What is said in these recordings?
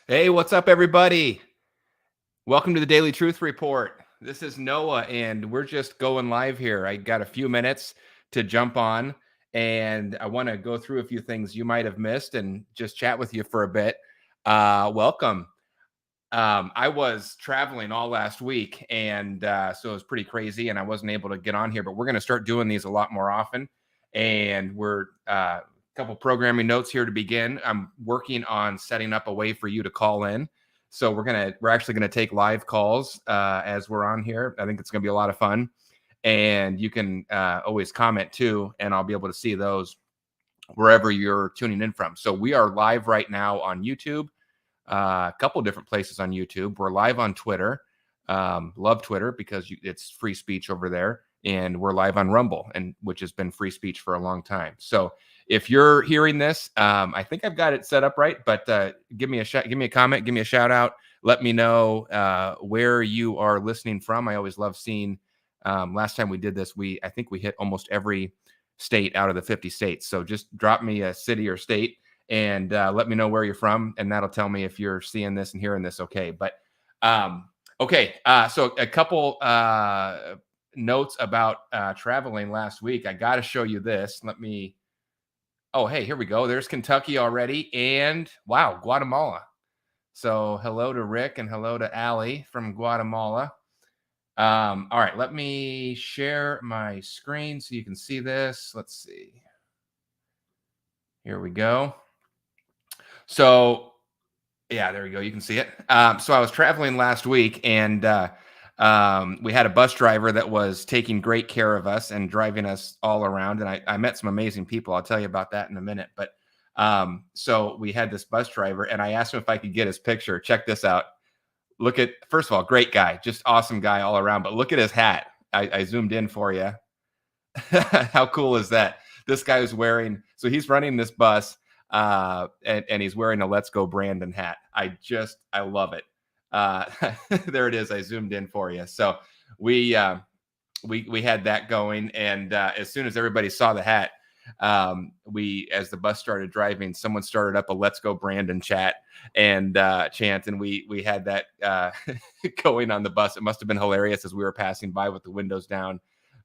Hey, what's up, everybody? Welcome to the Daily Truth Report. This is Noah, and we're just going live here. I got a few minutes to jump on, and I want to go through a few things you might have missed and just chat with you for a bit. Welcome. I was traveling all last week, and so it was pretty crazy, and I wasn't able to get on here, but we're going to start doing these a lot more often. And we're a couple programming notes here to begin. I'm working on setting up a way for you to call in. So we're actually gonna take live calls as we're on here. I think it's gonna be a lot of fun, and you can always comment too, and I'll be able to see those wherever you're tuning in from. So we are live right now on YouTube, a couple different places on YouTube. We're live on Twitter. Love Twitter because it's free speech over there, and we're live on Rumble, and which has been free speech for a long time. So if you're hearing this, I think I've got it set up right. But give me a comment, give me a shout out. Let me know where you are listening from. I always love seeing. Last time we did this, I think we hit almost every state out of the 50 states. So just drop me a city or state and let me know where you're from, and that'll tell me if you're seeing this and hearing this. Okay, but okay, so a couple notes about traveling last week. I got to show you this. Let me. Oh, hey, here we go. There's Kentucky already, and wow, Guatemala. So hello to Rick and hello to Allie from Guatemala. All right, let me share my screen so you can see this. Let's see. Here we go. So, yeah, there we go. You can see it. So I was traveling last week, and we had a bus driver that was taking great care of us and driving us all around. And I met some amazing people. I'll tell you about that in a minute. But so we had this bus driver, and I asked him if I could get his picture. Check this out. First of all, great guy, just awesome guy all around. But look at his hat. I zoomed in for you. How cool is that? This guy is wearing, so he's running this bus, and he's wearing a Let's Go Brandon hat. I love it. There it is. I zoomed in for you. So we had that going, and as soon as everybody saw the hat, as the bus started driving, someone started up a "Let's Go Brandon" chant, and we had that going on the bus. It must have been hilarious as we were passing by with the windows down.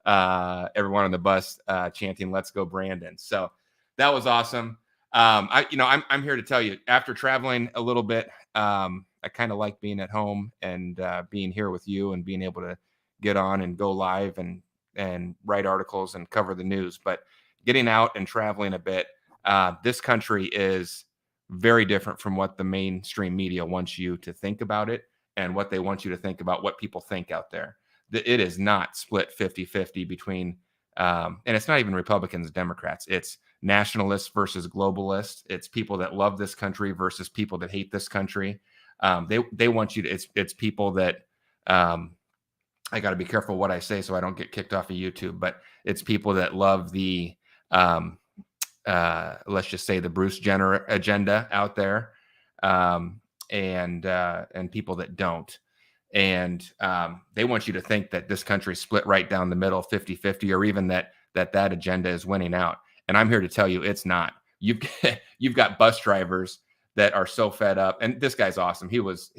Everyone on the bus chanting "Let's Go Brandon." So that was awesome. I'm here to tell you, after traveling a little bit, I kind of like being at home and being here with you and being able to get on and go live and write articles and cover the news. But getting out and traveling a bit, this country is very different from what the mainstream media wants you to think about it and what they want you to think about what people think out there. It is not split 50-50 between, and it's not even Republicans and Democrats. It's nationalists versus globalists. It's people that love this country versus people that hate this country. They want you to. It's people that. I got to be careful what I say so I don't get kicked off of YouTube. But it's people that love the, let's just say, the Bruce Jenner agenda out there, and people that don't. And they want you to think that this country split right down the middle, 50-50, or even that agenda is winning out. And I'm here to tell you it's not. You've got bus drivers that are so fed up. And this guy's awesome. He was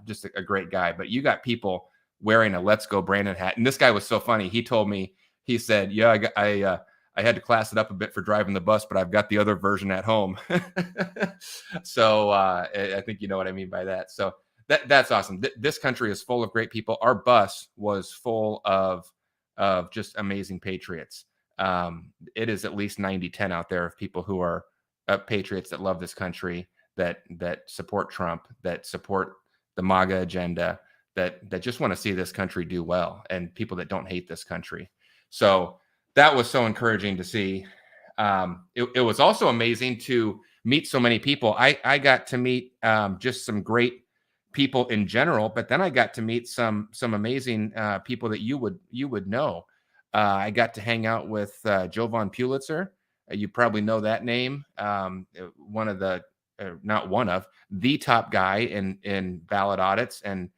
just a great guy. But you got people wearing a "Let's Go Brandon" hat. And this guy was so funny. He told me, he said, "Yeah, I had to class it up a bit for driving the bus, but I've got the other version at home." So I think you know what I mean by that. So that's awesome. This country is full of great people. Our bus was full of just amazing patriots. It is at least 90-10 out there of people who are patriots that love this country, that support Trump, that support the MAGA agenda, that just want to see this country do well, and people that don't hate this country. So that was so encouraging to see. It was also amazing to meet so many people. I got to meet just some great people in general, but then I got to meet some amazing people that you would know. I got to hang out with Jovan Pulitzer. You probably know that name. One of the, not one of, the top guy in ballot audits and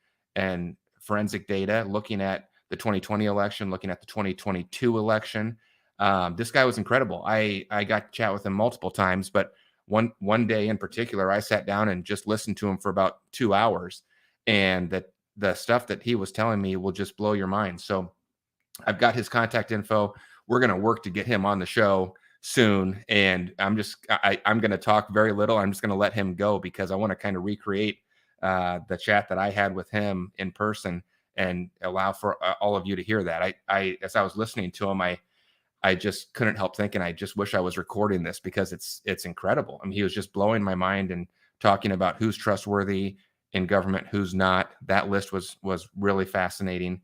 forensic data, looking at the 2020 election, looking at the 2022 election. This guy was incredible. I got to chat with him multiple times, but one day in particular, I sat down and just listened to him for about 2 hours, and that the stuff that he was telling me will just blow your mind. So I've got his contact info. We're going to work to get him on the show soon. And I'm going to talk very little. I'm just going to let him go because I want to kind of recreate the chat that I had with him in person and allow for all of you to hear that. As I was listening to him, I just couldn't help thinking, I just wish I was recording this because it's incredible. I mean, he was just blowing my mind and talking about who's trustworthy in government, who's not. That list was really fascinating.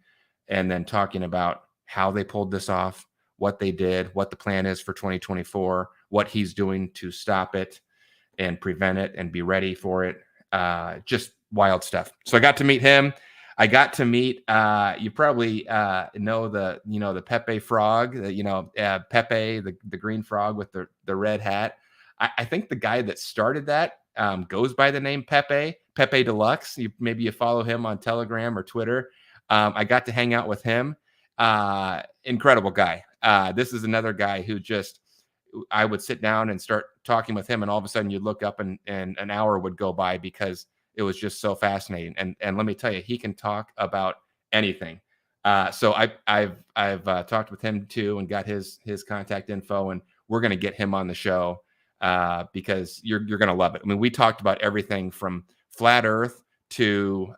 And then talking about how they pulled this off, what they did, what the plan is for 2024, what he's doing to stop it and prevent it and be ready for it. Just wild stuff. So I got to meet him. I got to meet, you probably know the Pepe frog, Pepe, the green frog with the red hat. I think the guy that started that goes by the name Pepe Deluxe. Maybe you follow him on Telegram or Twitter. I got to hang out with him. Incredible guy. This is another guy who I would sit down and start talking with him, and all of a sudden you'd look up and an hour would go by because it was just so fascinating. And let me tell you, he can talk about anything. So I've talked with him too and got his contact info, and we're going to get him on the show because you're going to love it. I mean, we talked about everything from flat Earth to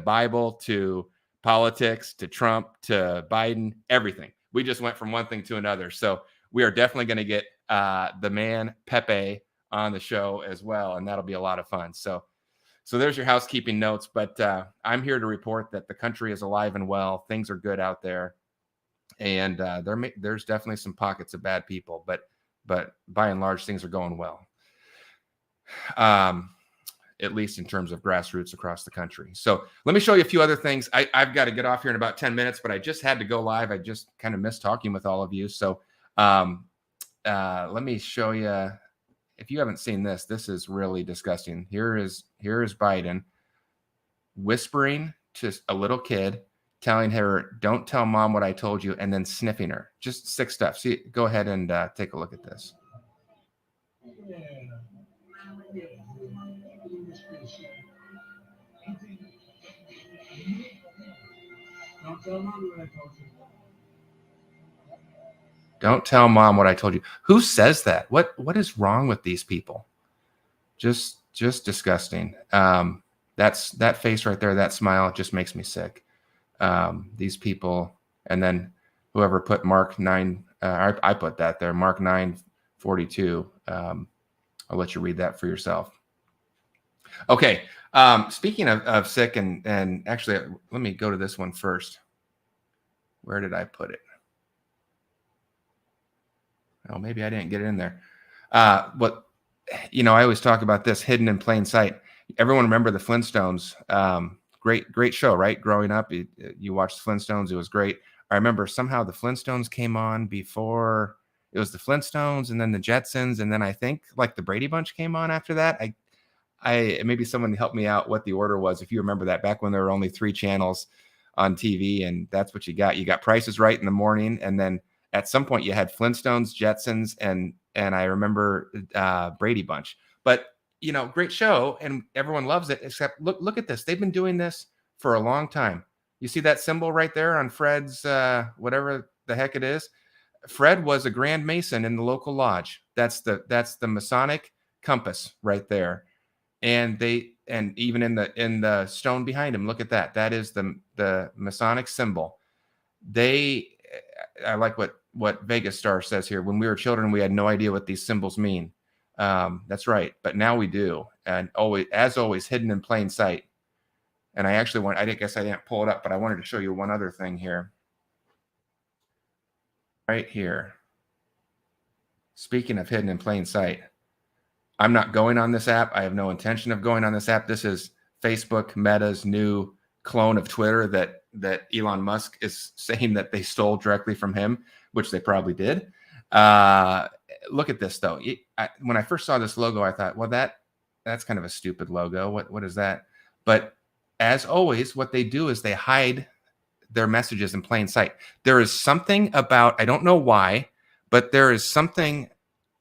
Bible to politics to Trump to Biden, everything. We just went from one thing to another. So we are definitely going to get the man Pepe on the show as well, and that'll be a lot of fun. So there's your housekeeping notes, but I'm here to report that the country is alive and well. Things are good out there, and there's definitely some pockets of bad people, but by and large, things are going well. At least in terms of grassroots across the country. So let me show you a few other things. I've got to get off here in about 10 minutes, but I just had to go live. I just kind of missed talking with all of you. So let me show you. If you haven't seen this, this is really disgusting. Here is Biden whispering to a little kid, telling her, "Don't tell mom what I told you," and then sniffing her. Just sick stuff. See, go ahead and take a look at this. Don't tell mom what I told you. Who says that? What is wrong with these people? Just disgusting. That's that face right there, that smile, just makes me sick. These people, and then whoever put Mark 9, I put that there, Mark 9:42. I'll let you read that for yourself. Okay. Speaking of sick, and actually, let me go to this one first. Where did I put it? Oh, maybe I didn't get it in there. I always talk about this hidden in plain sight. Everyone remember the Flintstones? Great show, right? Growing up, you watched the Flintstones. It was great. I remember somehow the Flintstones came on before. It was the Flintstones and then the Jetsons. And then I think like the Brady Bunch came on after that. I maybe someone helped me out what the order was. If you remember that, back when there were only 3 channels on TV, and that's what you got. You got Price is Right in the morning. And then at some point you had Flintstones, Jetsons, and I remember Brady Bunch. But, great show, and everyone loves it, except look at this. They've been doing this for a long time. You see that symbol right there on Fred's, whatever the heck it is? Fred was a Grand Mason in the local lodge. That's the Masonic compass right there. And even in the stone behind him, look at that. That is the Masonic symbol. I like what Vegas Star says here. When we were children, we had no idea what these symbols mean. That's right. But now we do. And always hidden in plain sight. And I guess I didn't pull it up, but I wanted to show you one other thing here. Right here. Speaking of hidden in plain sight, I'm not going on this app. I have no intention of going on this app. This is Facebook Meta's new clone of Twitter that Elon Musk is saying that they stole directly from him, which they probably did. Look at this, though. When I first saw this logo, I thought, well, that's kind of a stupid logo. What is that? But as always, what they do is they hide their messages in plain sight. There is something about, I don't know why, but there is something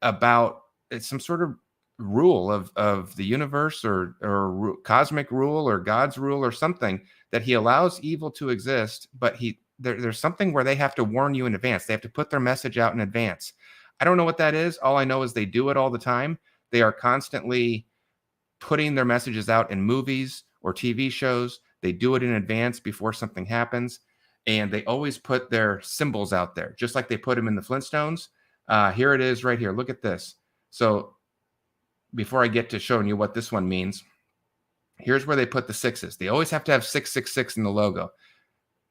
about it's some sort of rule of the universe, or cosmic rule, or God's rule, or something, that he allows evil to exist, but there's something where they have to warn you in advance. They have to put their message out in advance. I don't know what that is. All I know is they do it all the time. They are constantly putting their messages out in movies or TV shows. They do it in advance before something happens. And they always put their symbols out there, just like they put them in the Flintstones. Here it is right here. Look at this. So before I get to showing you what this one means, here's where they put the sixes. They always have to have 666 in the logo.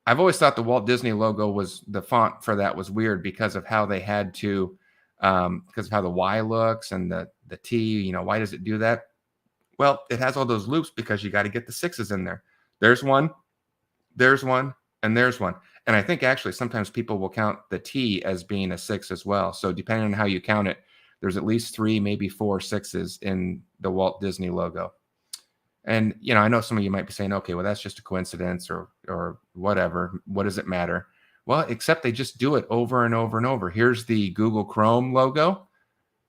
I've always thought the Walt Disney logo was, the font for that was weird because of how they had to, because of how the Y looks and the T, why does it do that? Well, it has all those loops because you got to get the sixes in there. There's one, and there's one. And I think actually sometimes people will count the T as being a 6 as well. So depending on how you count it, there's at least 3, maybe 4 sixes in the Walt Disney logo. And, I know some of you might be saying, okay, well, that's just a coincidence, or whatever. What does it matter? Well, except they just do it over and over and over. Here's the Google Chrome logo.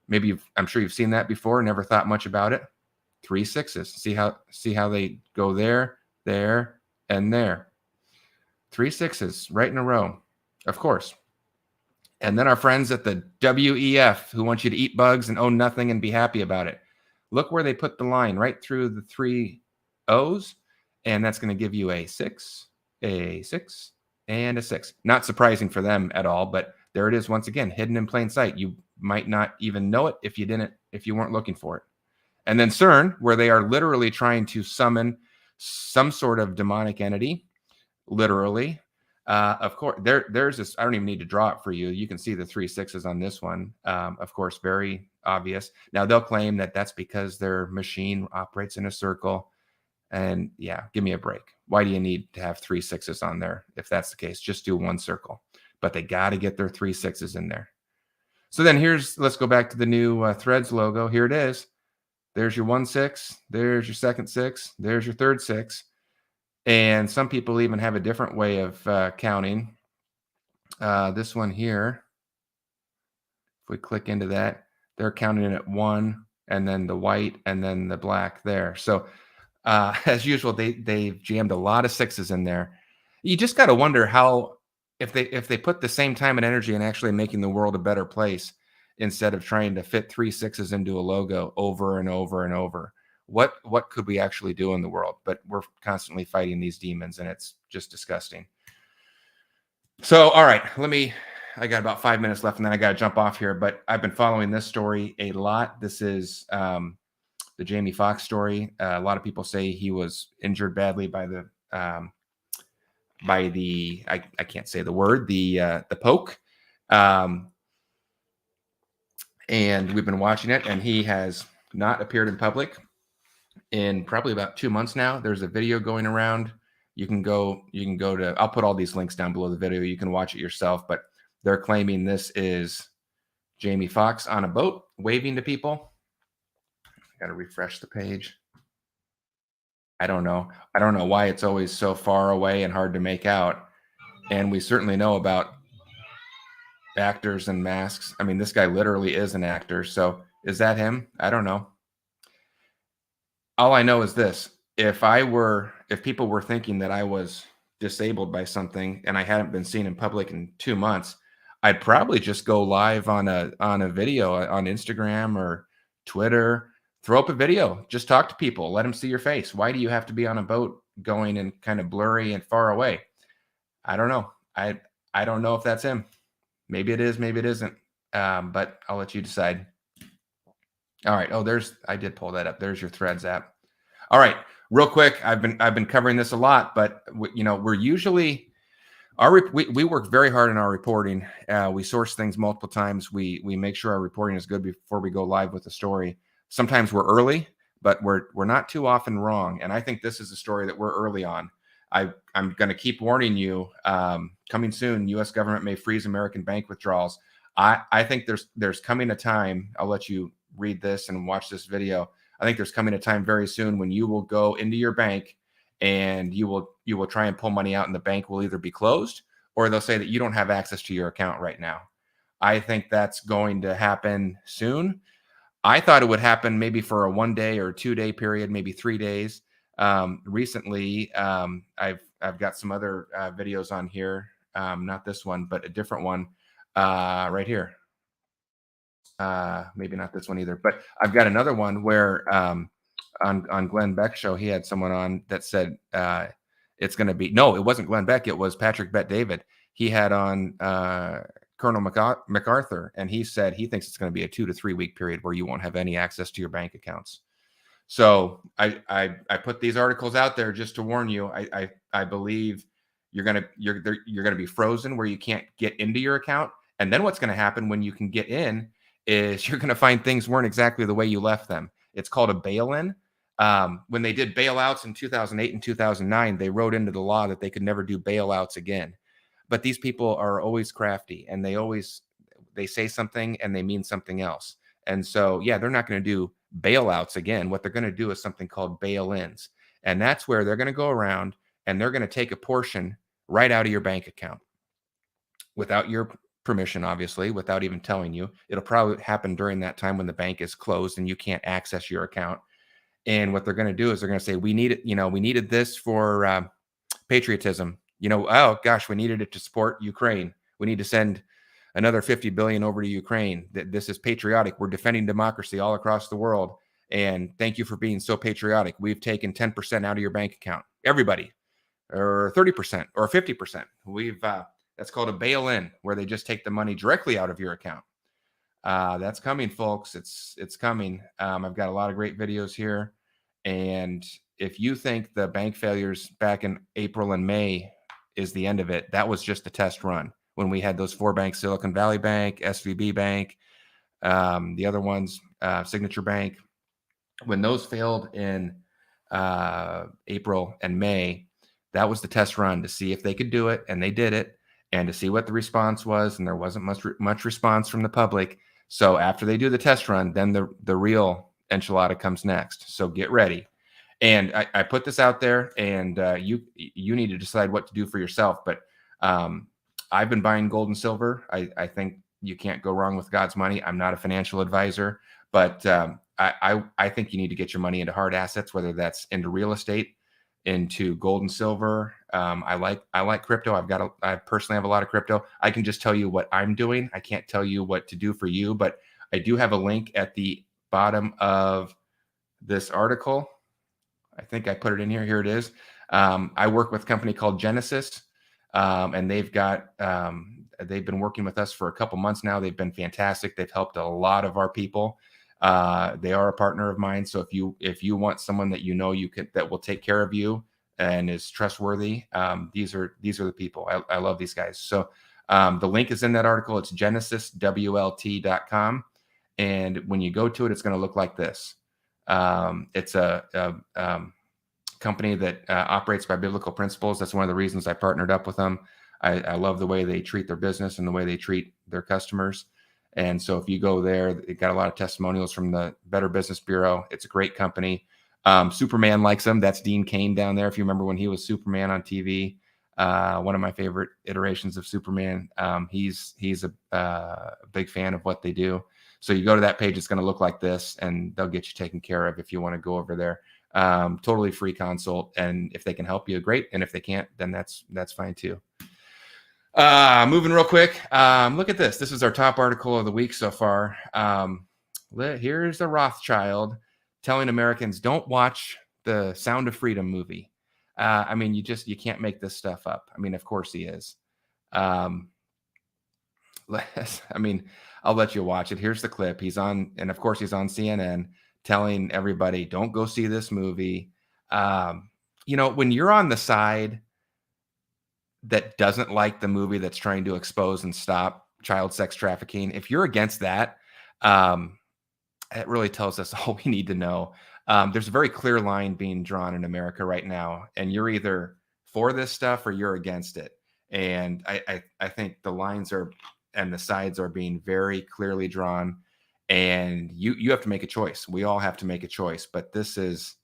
Maybe I'm sure you've seen that before, never thought much about it. 3 sixes. See how they go there, and there. 3 sixes right in a row, of course. And then our friends at the WEF, who want you to eat bugs and own nothing and be happy about it. Look where they put the line, right through the 3 O's, and that's going to give you a 6, and a 6. Not surprising for them at all, but there it is once again, hidden in plain sight. You might not even know it if you weren't looking for it. And then CERN, where they are literally trying to summon some sort of demonic entity, literally. Of course, there's this. I don't even need to draw it for you. You can see the 3 sixes on this one. Of course, very obvious. Now they'll claim that that's because their machine operates in a circle. And yeah, give me a break. Why do you need to have 3 sixes on there? If that's the case, just do one circle. But they got to get their 3 sixes in there. So then let's go back to the new Threads logo. Here it is. There's your 1 6. There's your second 6. There's your third 6. And some people even have a different way of counting. This one here, if we click into that, they're counting it at 1, and then the white, and then the black there. So as usual, they've jammed a lot of 6s in there. You just got to wonder how, if they put the same time and energy in actually making the world a better place, instead of trying to fit 3 6s into a logo over and over and over. What could we actually do in the world? But we're constantly fighting these demons, and it's just disgusting. So, all right, I got about 5 minutes left, and then I got to jump off here. But I've been following this story a lot. This is the Jamie Foxx story. A lot of people say he was injured badly by the I can't say the word, the poke. And we've been watching it, and he has not appeared in public in probably about 2 months now. There's a video going around. You can go to, I'll put all these links down below the video. You can watch it yourself, but they're claiming this is Jamie Foxx on a boat waving to people. Got to refresh the page. I don't know why it's always so far away and hard to make out. And we certainly know about actors and masks. I mean, this guy literally is an actor. So is that him? I don't know. All I know is this. If people were thinking that I was disabled by something and I hadn't been seen in public in 2 months, I'd probably just go live on a video on Instagram or Twitter, throw up a video, just talk to people, let them see your face. Why do you have to be on a boat going and kind of blurry and far away? I don't know. I don't know if that's him. Maybe it is, maybe it isn't. But I'll let you decide. All right. Oh, I did pull that up. There's your Threads app. All right. Real quick. I've been covering this a lot, but we're usually, we work very hard in our reporting. We source things multiple times. We make sure our reporting is good before we go live with the story. Sometimes we're early, but we're not too often wrong. And I think this is a story that we're early on. I'm going to keep warning you. Coming soon, U.S. government may freeze American bank withdrawals. I think there's coming a time. I'll let you read this and watch this video. I think there's coming a time very soon when you will go into your bank and you will try and pull money out, and the bank will either be closed or they'll say that you don't have access to your account right now. I think that's going to happen soon. I thought it would happen maybe for a 1 day or 2 day period, maybe 3 days. Recently, I've got some other videos on here, not this one, but a different one right here. Maybe not this one either, but I've got another one where on Glenn Beck's show, he had someone on that said it's going to be no, it wasn't Glenn Beck, it was Patrick Bet David. He had on Colonel MacArthur, and he said he thinks it's going to be a 2 to 3 week period where you won't have any access to your bank accounts. So I put these articles out there just to warn you. I believe you're gonna be frozen where you can't get into your account, and then what's going to happen when you can get in is you're going to find things weren't exactly the way you left them. It's called a bail-in. When they did bailouts in 2008 and 2009, they wrote into the law that they could never do bailouts again. But these people are always crafty, and they say something and they mean something else. And so, yeah, they're not going to do bailouts again. What they're going to do is something called bail-ins. And that's where they're going to go around and they're going to take a portion right out of your bank account without your permission, obviously, without even telling you. It'll probably happen during that time when the bank is closed and you can't access your account. And what they're going to do is they're going to say, we need it, we needed this for patriotism. Oh gosh, we needed it to support Ukraine. We need to send another 50 billion over to Ukraine. This is patriotic. We're defending democracy all across the world. And thank you for being so patriotic. We've taken 10% out of your bank account. Everybody, or 30% or 50%. That's called a bail-in, where they just take the money directly out of your account. That's coming, folks. It's coming. I've got a lot of great videos here. And if you think the bank failures back in April and May is the end of it, that was just a test run when we had those 4 banks, Silicon Valley Bank, SVB Bank, the other ones, Signature Bank. When those failed in April and May, that was the test run to see if they could do it, and they did it, and to see what the response was, and there wasn't much response from the public. So after they do the test run, then the real enchilada comes next. So get ready. And I put this out there, and you need to decide what to do for yourself. But I've been buying gold and silver. I think you can't go wrong with God's money. I'm not a financial advisor, but I think you need to get your money into hard assets, whether that's into real estate, into gold and silver. I like crypto. I personally have a lot of crypto. I can just tell you what I'm doing. I can't tell you what to do for you, but I do have a link at the bottom of this article. I think I put it in here. Here it is. I work with a company called Genesis, and they've been working with us for a couple months now. They've been fantastic. They've helped a lot of our people. They are a partner of mine. So if you want someone that that will take care of you and is trustworthy, these are the people. I love these guys. So the link is in that article. It's genesiswlt.com. And when you go to it, it's going to look like this. It's a company that operates by biblical principles. That's one of the reasons I partnered up with them. I love the way they treat their business and the way they treat their customers. And so if you go there, it got a lot of testimonials from the Better Business Bureau. It's a great company. Superman likes them. That's Dean Cain down there. If you remember when he was Superman on TV, one of my favorite iterations of Superman. He's a big fan of what they do. So you go to that page, it's going to look like this, and they'll get you taken care of if you want to go over there. Totally free consult. And if they can help you, great. And if they can't, then that's fine too. Moving real quick. Look at this. This is our top article of the week so far. Here's a Rothschild telling Americans don't watch the Sound of Freedom movie. You can't make this stuff up. Of course he is. I'll let you watch it. Here's the clip. He's on CNN telling everybody, don't go see this movie. When you're on the side that doesn't like the movie that's trying to expose and stop child sex trafficking, if you're against that, it really tells us all we need to know. There's a very clear line being drawn in America right now, and you're either for this stuff or you're against it. And I think the lines and the sides are being very clearly drawn, and you have to make a choice. We all have to make a choice, but this is,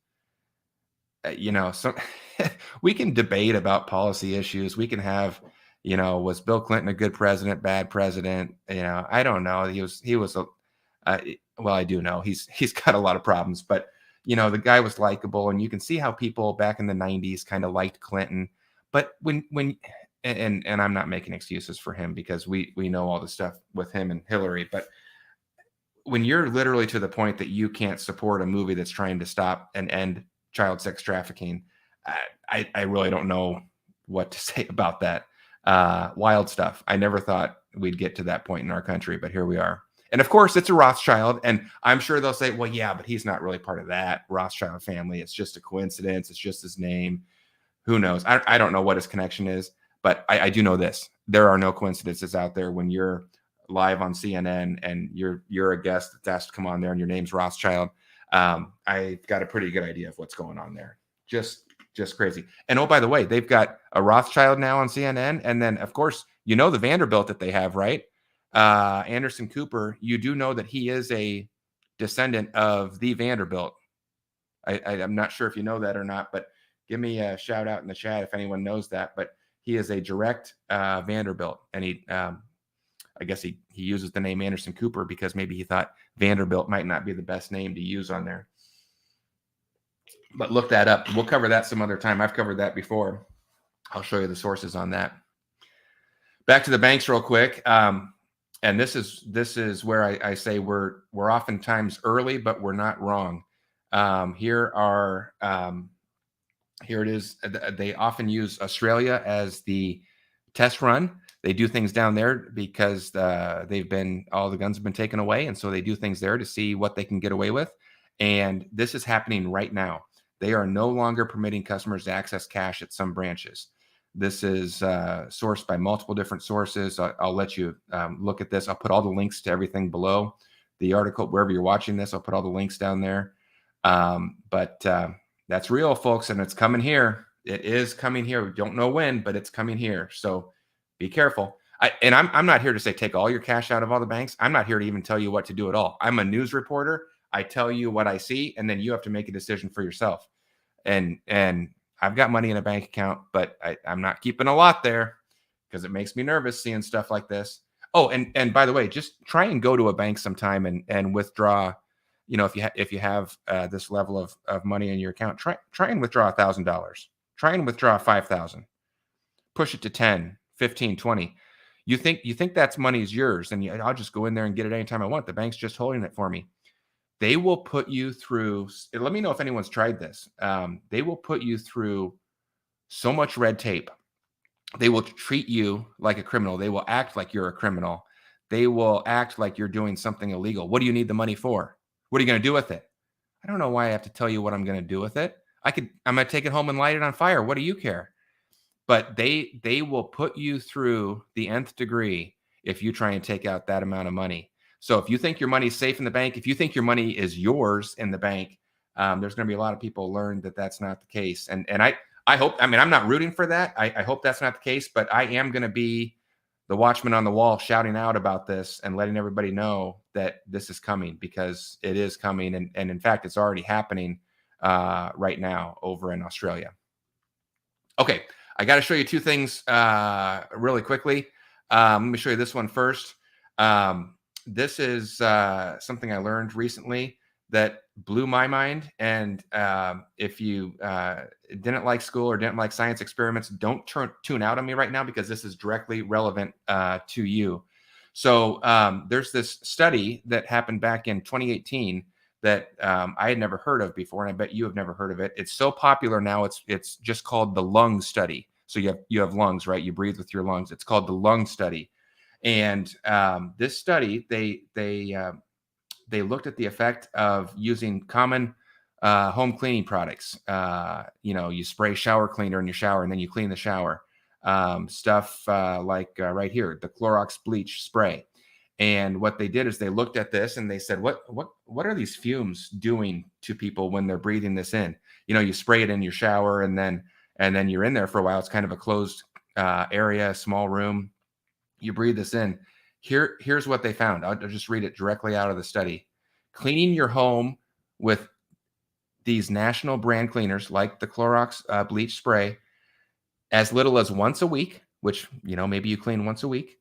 so we can debate about policy issues. We can have, was Bill Clinton a good president, bad president? I don't know. He was Well, I do know he's got a lot of problems, but the guy was likable, and you can see how people back in the '90s kind of liked Clinton. But when and I'm not making excuses for him because we know all the stuff with him and Hillary, but when you're literally to the point that you can't support a movie that's trying to stop and end child sex trafficking, I really don't know what to say about that. Wild stuff. I never thought we'd get to that point in our country, but here we are. And of course, it's a Rothschild, and I'm sure they'll say, "Well, yeah, but he's not really part of that Rothschild family. It's just a coincidence. It's just his name." Who knows? I don't know what his connection is, but I do know this: there are no coincidences out there when you're live on CNN and you're a guest that's asked to come on there and your name's Rothschild. I've got a pretty good idea of what's going on there. Just crazy. And oh, by the way, they've got a Rothschild now on CNN, and then of course the Vanderbilt that they have, right? Anderson Cooper. You do know that he is a descendant of the Vanderbilt. I'm not sure if you know that or not, but give me a shout out in the chat if anyone knows that. But he is a direct Vanderbilt, and I guess he uses the name Anderson Cooper because maybe he thought Vanderbilt might not be the best name to use on there. But look that up. We'll cover that some other time. I've covered that before. I'll show you the sources on that. Back to the banks real quick. And this is where I say we're oftentimes early, but we're not wrong. Here it is. They often use Australia as the test run. They do things down there because all the guns have been taken away, and so they do things there to see what they can get away with. And this is happening right now. They are no longer permitting customers to access cash at some branches. This is sourced by multiple different sources. I'll let you look at this. I'll put all the links to everything below the article. Wherever you're watching this, I'll put all the links down there. But that's real, folks, and it's coming here. It is coming here. We don't know when, but it's coming here. So be careful. I'm not here to say take all your cash out of all the banks. I'm not here to even tell you what to do at all. I'm a news reporter. I tell you what I see, and then you have to make a decision for yourself. And I've got money in a bank account, but I'm not keeping a lot there because it makes me nervous seeing stuff like this. Oh, and by the way, just try and go to a bank sometime and withdraw. If you have this level of money in your account, try and withdraw $1,000. Try and withdraw 5,000. Push it to 10, 15, 20. You think that's money is yours, and I'll just go in there and get it anytime I want. The bank's just holding it for me. They will put you through. Let me know if anyone's tried this. They will put you through so much red tape. They will treat you like a criminal. They will act like you're a criminal. They will act like you're doing something illegal. What do you need the money for? What are you going to do with it? I don't know why I have to tell you what I'm going to do with it. I'm going to take it home and light it on fire. What do you care? But they will put you through the nth degree if you try and take out that amount of money. So if you think your money is safe in the bank, if you think your money is yours in the bank, there's going to be a lot of people learn that that's not the case. And I hope, I'm not rooting for that. I hope that's not the case, but I am going to be the watchman on the wall shouting out about this and letting everybody know that this is coming, because it is coming. And in fact, it's already happening right now over in Australia. Okay. I got to show you two things really quickly. Let me show you this one first. This is something I learned recently that blew my mind. And if you didn't like school or didn't like science experiments, don't tune out on me right now, because this is directly relevant to you. So there's this study that happened back in 2018 that I had never heard of before, and I bet you have never heard of it. It's so popular now, it's just called the lung study. So you have lungs, right? You breathe with your lungs. It's called the lung study. And this study, they looked at the effect of using common home cleaning products. You spray shower cleaner in your shower, and then you clean the shower. Stuff like right here, the Clorox bleach spray. And what they did is they looked at this and they said, what are these fumes doing to people when they're breathing this in? You spray it in your shower, and then you're in there for a while. It's kind of a closed area, small room. You breathe this in. Here's what they found. I'll just read it directly out of the study. Cleaning your home with these national brand cleaners like the Clorox bleach spray as little as once a week, which, maybe you clean once a week,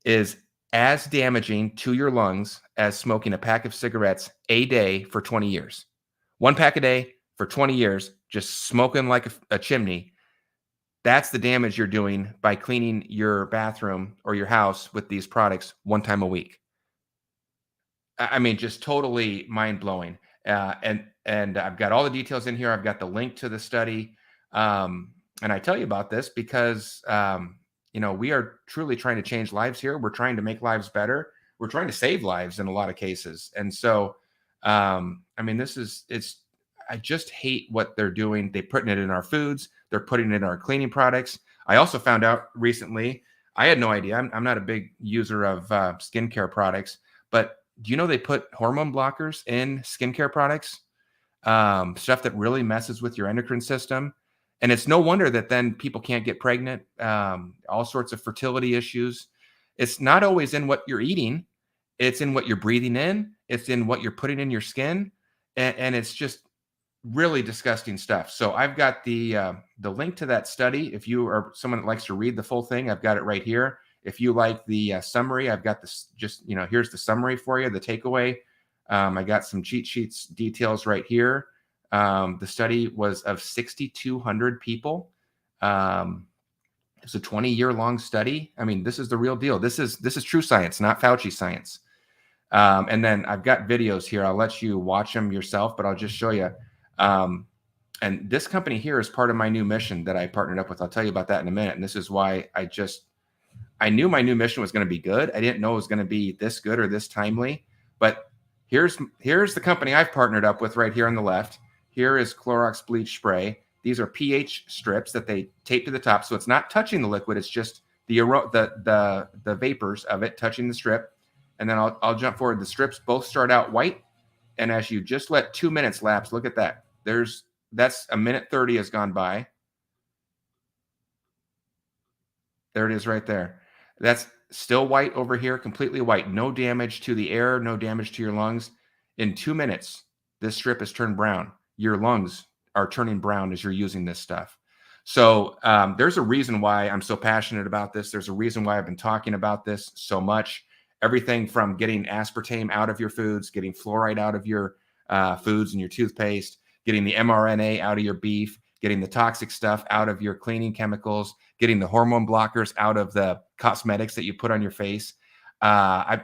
is as damaging to your lungs as smoking a pack of cigarettes a day for 20 years. One pack a day for 20 years, just smoking like a chimney. That's the damage you're doing by cleaning your bathroom or your house with these products one time a week. I mean, just totally mind blowing. And I've got all the details in here. I've got the link to the study, and I tell you about this because we are truly trying to change lives here. We're trying to make lives better. We're trying to save lives in a lot of cases. And so, I mean, this is it's. I just hate what they're doing. They're putting it in our foods. They're putting it in our cleaning products. I also found out recently. I had no idea. I'm not a big user of skincare products, but do you know they put hormone blockers in skincare products? Stuff that really messes with your endocrine system. And it's no wonder that then people can't get pregnant, all sorts of fertility issues. It's not always in what you're eating, it's in what you're breathing in, it's in what you're putting in your skin. And it's just really disgusting stuff. So I've got the link to that study. If you are someone that likes to read the full thing, I've got it right here. If you like the summary, I've got this. Just here's the summary for you, the takeaway. I got some cheat sheets details right here. The study was of 6,200 people. It's a 20-year long study. I mean, this is the real deal. This is true science, not Fauci science. And then I've got videos here. I'll let you watch them yourself, but I'll just show you. And this company here is part of my new mission that I partnered up with. I'll tell you about that in a minute. And this is why I knew my new mission was going to be good. I didn't know it was going to be this good or this timely, but here's the company I've partnered up with right here on the left. Here is Clorox bleach spray. These are pH strips that they tape to the top. So it's not touching the liquid. It's just the vapors of it touching the strip. And then I'll jump forward. The strips both start out white. And as you just let 2 minutes lapse, look at that. That's a minute 30 has gone by. There it is right there. That's still white over here, completely white. No damage to the air, no damage to your lungs. In 2 minutes, this strip has turned brown. Your lungs are turning brown as you're using this stuff. So there's a reason why I'm so passionate about this. There's a reason why I've been talking about this so much. Everything from getting aspartame out of your foods, getting fluoride out of your foods and your toothpaste, getting the mRNA out of your beef, getting the toxic stuff out of your cleaning chemicals, getting the hormone blockers out of the cosmetics that you put on your face. I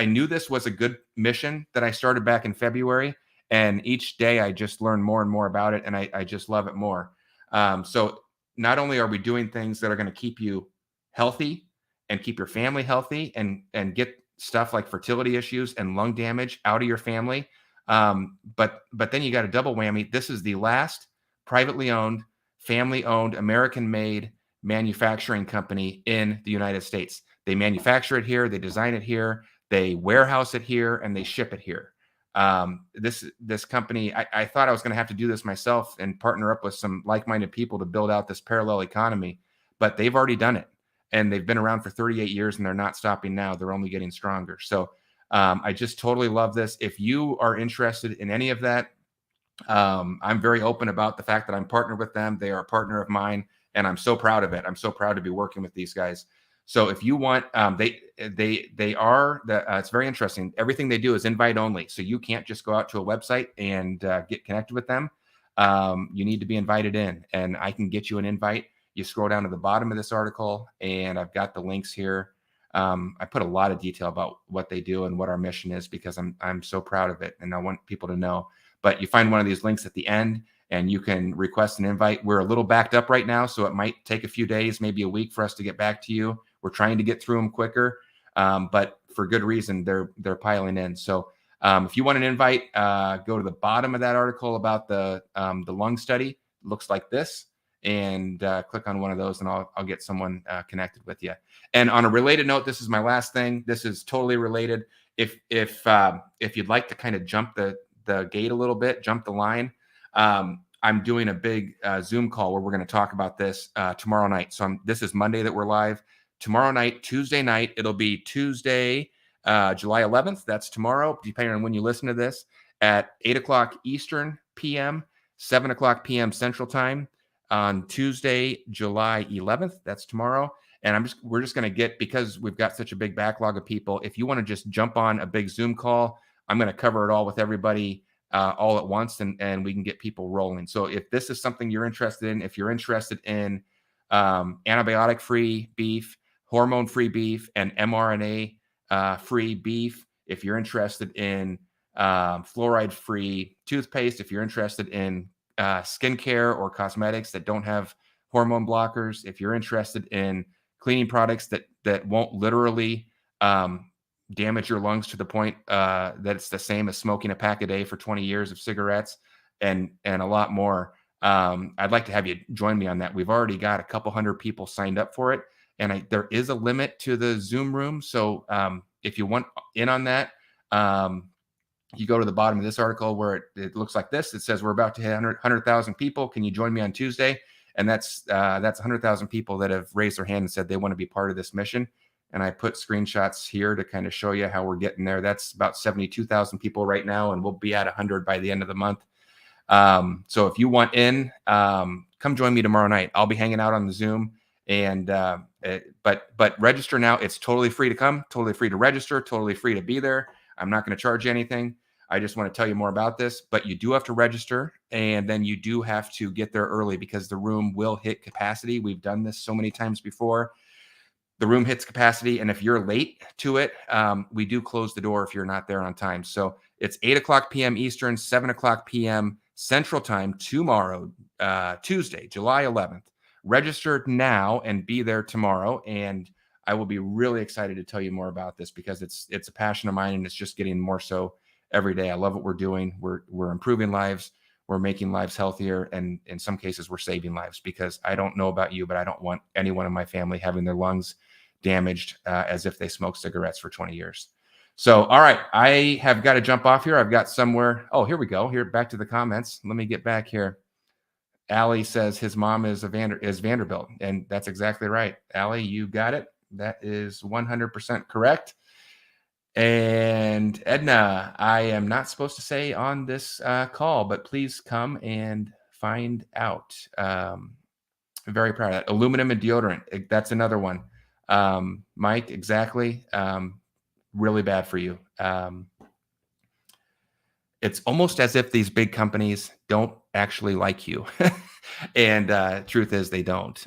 knew this was a good mission that I started back in February. And each day I just learn more and more about it. And I just love it more. So not only are we doing things that are going to keep you healthy and keep your family healthy and get stuff like fertility issues and lung damage out of your family. But then you got a double whammy. This is the last privately owned, family owned, American made manufacturing company in the United States. They manufacture it here, they design it here, they warehouse it here, and they ship it here. This company, I thought I was going to have to do this myself and partner up with some like-minded people to build out this parallel economy, but they've already done it. And they've been around for 38 years and they're not stopping now. They're only getting stronger. So I just totally love this. If you are interested in any of that, I'm very open about the fact that I'm partnered with them. They are a partner of mine, and I'm so proud of it. I'm so proud to be working with these guys. So if you want, they are it's very interesting. Everything they do is invite only. So you can't just go out to a website and get connected with them. You need to be invited in, and I can get you an invite. You scroll down to the bottom of this article, and I've got the links here. I put a lot of detail about what they do and what our mission is because I'm so proud of it, and I want people to know. But you find one of these links at the end, and you can request an invite. We're a little backed up right now, so it might take a few days, maybe a week for us to get back to you. We're trying to get through them quicker, but for good reason. They're piling in. So if you want an invite, go to the bottom of that article about the lung study. It looks like this. And click on one of those, and I'll get someone connected with you. And on a related note, this is my last thing. This is totally related. If you'd like to kind of jump the gate a little bit, jump the line, I'm doing a big Zoom call where we're going to talk about this tomorrow night. So this is Monday that we're live. Tomorrow night, Tuesday night, it'll be Tuesday, July 11th. That's tomorrow, depending on when you listen to this, at 8 o'clock Eastern PM, 7 o'clock PM Central Time. On Tuesday, July 11th, that's tomorrow, And we're just going to get, because we've got such a big backlog of people. If you want to just jump on a big Zoom call, I'm going to cover it all with everybody all at once, and we can get people rolling. So if this is something you're interested in, if you're interested in antibiotic-free beef, hormone-free beef, and mRNA free beef, if you're interested in fluoride-free toothpaste, if you're interested in skincare or cosmetics that don't have hormone blockers, if you're interested in cleaning products that won't literally damage your lungs to the point that it's the same as smoking a pack a day for 20 years of cigarettes, and a lot more. I'd like to have you join me on that. We've already got a couple hundred people signed up for it, and there is a limit to the Zoom room. So if you want in on that, you go to the bottom of this article where it looks like this. It says we're about to hit 100,000 people. Can you join me on Tuesday? And that's 100,000 people that have raised their hand and said they want to be part of this mission. And I put screenshots here to kind of show you how we're getting there. That's about 72,000 people right now, and we'll be at 100 by the end of the month. So if you want in, come join me tomorrow night. I'll be hanging out on the Zoom, and but register now. It's totally free to come, totally free to register, totally free to be there. I'm not going to charge you anything. I just want to tell you more about this, but you do have to register, and then you do have to get there early because the room will hit capacity. We've done this so many times before. The room hits capacity, and if you're late to it, we do close the door if you're not there on time. So it's 8:00 p.m. Eastern, 7:00 p.m. Central Time tomorrow, Tuesday, July 11th. Register now and be there tomorrow, and I will be really excited to tell you more about this because it's a passion of mine, and it's just getting more so every day. I love what we're doing. We're improving lives. We're making lives healthier, and in some cases, we're saving lives, because I don't know about you, but I don't want anyone in my family having their lungs damaged as if they smoked cigarettes for 20 years. So, all right, I have got to jump off here. I've got somewhere. Oh, here we go. Here, back to the comments. Let me get back here. Allie says his mom is Vanderbilt, and that's exactly right. Allie, you got it. That is 100% correct. And Edna, I am not supposed to say on this call, but please come and find out. I'm very proud of that. Aluminum and deodorant. That's another one. Mike, exactly. Really bad for you. It's almost as if these big companies don't actually like you. And truth is they don't.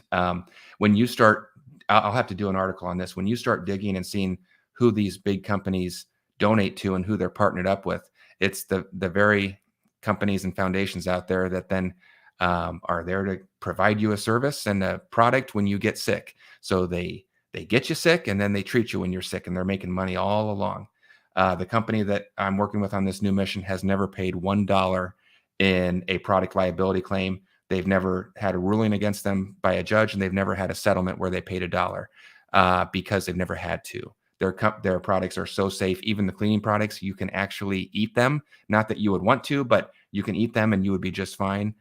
When you start, I'll have to do an article on this. When you start digging and seeing who these big companies donate to and who they're partnered up with, it's the very companies and foundations out there that then are there to provide you a service and a product when you get sick. So they get you sick, and then they treat you when you're sick, and they're making money all along. The company that I'm working with on this new mission has never paid $1 in a product liability claim. They've never had a ruling against them by a judge, and they've never had a settlement where they paid $1 because they've never had to. Their products are so safe. Even the cleaning products, you can actually eat them. Not that you would want to, but you can eat them and you would be just fine.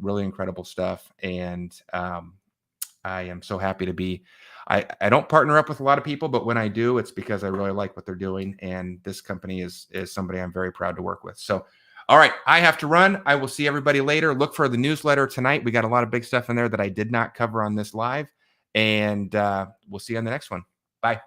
Really incredible stuff. And I am so happy to be. I don't partner up with a lot of people, but when I do, it's because I really like what they're doing. And this company is somebody I'm very proud to work with. So, all right, I have to run. I will see everybody later. Look for the newsletter tonight. We got a lot of big stuff in there that I did not cover on this live. And we'll see you on the next one. Bye.